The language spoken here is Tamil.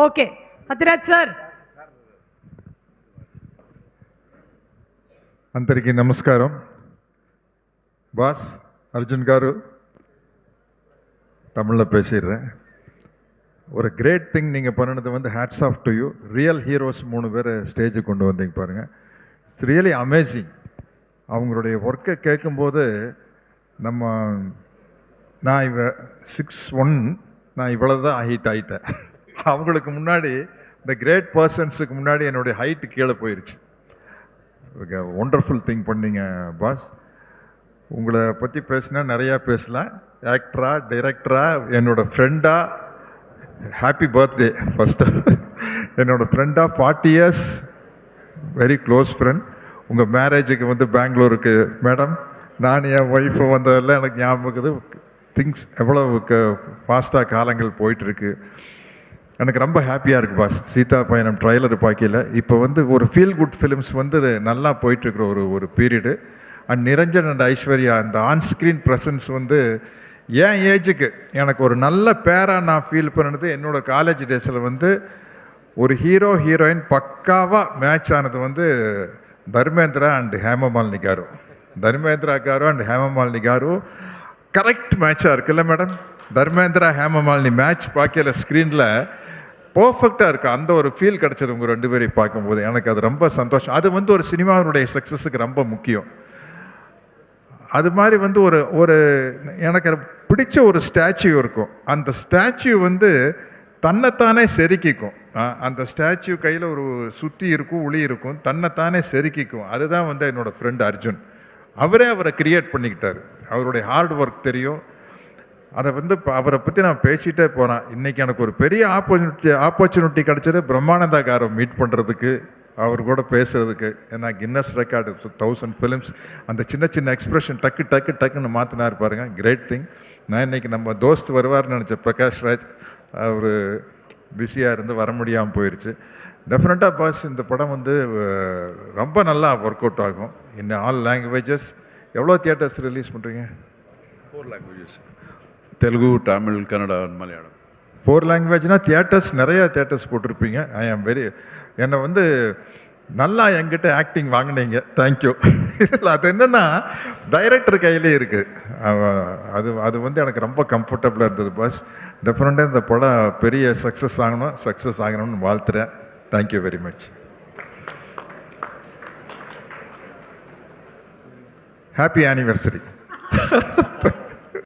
Okay అతిరాజ్ sir. అందరికీ నమస్కారం. பாஸ் அர்ஜுன் காரு தமிழில் பேசிடுறேன். ஒரு கிரேட் திங் நீங்கள் பண்ணினது வந்து hats off to you. Real heroes 3 பேர் ஸ்டேஜுக்கு கொண்டு வந்தீங்க பாருங்கள். It's really amazing. அவங்களுடைய ஒர்க்கை கேட்கும்போது நான் 6'1", நான் இவ்வளோ தான் ஹைட் ஆகிட்டேன். அவங்களுக்கு முன்னாடி இந்த கிரேட் பர்சன்ஸுக்கு முன்னாடி என்னுடைய ஹைட்டு கீழே போயிடுச்சு. ஒண்டர்ஃபுல் திங் பண்ணீங்க பாஸ். உங்களை பற்றி பேசினா நிறையா பேசலாம். ஆக்டரா, டைரக்டரா, என்னோட ஃப்ரெண்டா, ஹாப்பி பர்த்டே ஃபஸ்ட்டு. என்னோட ஃப்ரெண்டா 40 years, வெரி க்ளோஸ் ஃப்ரெண்ட். உங்கள் மேரேஜுக்கு வந்து பெங்களூருக்கு மேடம், நான் என் ஒய்ஃபை வந்ததெல்லாம் எனக்கு ஞாபகம் இருக்குது. திங்ஸ் எவ்வளோ ஃபாஸ்ட்டாக காலங்கள் போயிட்டுருக்கு. எனக்கு ரொம்ப ஹாப்பியாக இருக்குது பாஸ். சீதா பயணம் ட்ரைலர் பார்க்கல. இப்போ வந்து ஒரு ஃபீல் குட் ஃபிலிம்ஸ் வந்து நல்லா போயிட்டுருக்குற ஒரு period. And Niranjan and Aishwarya அந்த ஆன்ஸ்க்ரீன் ப்ரெசன்ஸ் வந்து என் ஏஜுக்கு எனக்கு ஒரு நல்ல பேராக நான் ஃபீல் பண்ணினது என்னோடய காலேஜ் டேஸில் வந்து ஒரு ஹீரோ ஹீரோயின் பக்காவாக மேட்ச் ஆனது வந்து Dharmendra and Hema Malini garu. Dharmendra garu and Hema Malini garu correct மேட்சாக இருக்குல்ல மேடம்? தர்மேந்திரா ஹேமமாலினி மேட்ச் பார்க்கல ஸ்க்ரீனில் பர்ஃபெக்டாக இருக்குது. அந்த ஒரு ஃபீல் கிடச்சது உங்கள் 2 பேரையும் பார்க்கும்போது எனக்கு அது ரொம்ப சந்தோஷம். அது வந்து ஒரு சினிமாவுடைய சக்ஸஸுக்கு ரொம்ப முக்கியம். அது மாதிரி வந்து ஒரு எனக்கு பிடிச்ச ஒரு ஸ்டாச்சு இருக்கும். அந்த ஸ்டாச்சு வந்து தன்னைத்தானே செதுக்கிக்கும். அந்த ஸ்டாச்சு கையில் ஒரு சுத்தி இருக்கும், உளி இருக்கும், தன்னைத்தானே செதுக்கிக்கும். அதுதான் வந்து என்னோட ஃப்ரெண்ட் அர்ஜுன். அவரை கிரியேட் பண்ணிக்கிட்டார். அவருடைய ஹார்ட் ஒர்க் தெரியும். அதை வந்து அவரை பற்றி நான் பேசிகிட்டே போகிறேன். இன்றைக்கி எனக்கு ஒரு பெரிய ஆப்பர்ச்சுனிட்டி கிடச்சது பிரம்மானந்தா காரை மீட் பண்ணுறதுக்கு, அவர் கூட பேசுறதுக்கு. ஏன்னா கின்னஸ் ரெக்கார்டு 1000 ஃபிலிம்ஸ். அந்த சின்ன சின்ன எக்ஸ்பிரஷன் டக்குன்னு மாற்றினா இருப்பாருங்க. Great thing. நான் இன்றைக்கி நம்ம தோஸ்த் வருவார்னு நினச்சேன், பிரகாஷ் ராஜ். அவர் பிஸியாக இருந்து வர முடியாமல் போயிடுச்சு. டெஃபினட்டாக பாஸ் இந்த படம் வந்து ரொம்ப நல்லா ஒர்க் அவுட் ஆகும். In all languages. எவ்வளோ தியேட்டர்ஸ் ரிலீஸ் பண்ணுறீங்க? 4 லாங்குவேஜஸ். தெலுங்கு, தமிழ், கன்னடா, மலையாளம். 4 லாங்குவேஜ்னால் தியேட்டர்ஸ் நிறையா தியேட்டர்ஸ் போட்டிருப்பீங்க. ஐ ஆம் வெரி என்னை வந்து நல்லா என்கிட்ட ஆக்டிங் வாங்கினீங்க. தேங்க்யூ. இதில் அது என்னென்னா டைரக்டர் கையிலே இருக்குது. அது வந்து எனக்கு ரொம்ப கம்ஃபர்டபுளாக இருந்தது பாஸ். டெஃபினட்டாக இந்த படம் பெரிய சக்ஸஸ் ஆகணும்னு வாழ்த்துறேன். Thank you very much. Happy anniversary.